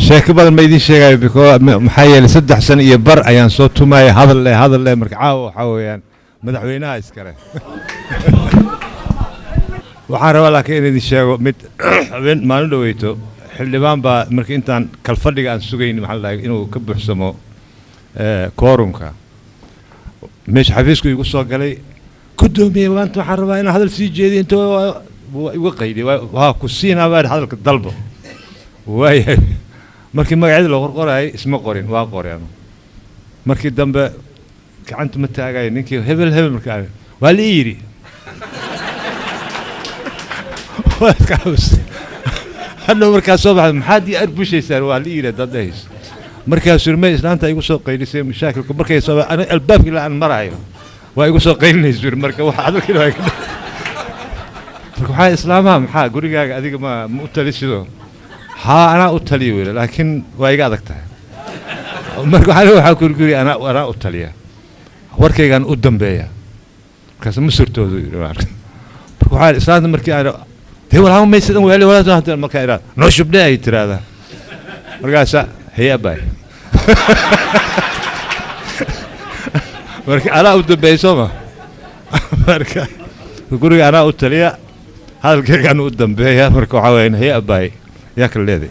sheeko badan ma idin sheegayo maxaa yeelay 3 sano iyo bar ayaan soo tumay hadal leh marka caawa waxa weeyaan madaxweynaha iskale waxaan rabaa laakiin in idin sheego mid maalin dhaweyto xildhibaan baa marka intaan kalfadhiga aan sugayn maxaa la dhahay inuu ka buuxsamo koorumka meesha xafiisku igu soo galay gudoomiye maanta waxaan rabaa inaan hadal sii jeediyo inta igu qayday waa ku siinaa baa hadalka dalbo waayahay markii magaceeda loo qorqoray isma qorin waa qoreen markii dambe gacanta ma taagay ninkii hebel markaa waa la yiri hadda markaa soo baxay maxaad ii arbushaysaa waa la yiri dadays markaa surmay islaanta igu soo qaylisay mashaakilku markay soo ana albaabki la aan marayo waa igu soo qaylinayso marka waxa hadalkii waa marka waxa islaamaha maxaa gurigaaga adiga ma u taliso ها أنا أتليه لكن وايقا دكتها مركو حالي وحا كوري أنا أتليه وركي كان قدام بيا كاس مسرتو مركو حالي إسلام مركي أنا هو الهام ما يسدن ويلي ولا تهت المكان نوش بداية ترى هذا مركو هي باي مركو أنا قدام بيا سوما مركو كوري أنا أتليه هذا كان قدام بيا مركو حوين هي باي ياكل الذي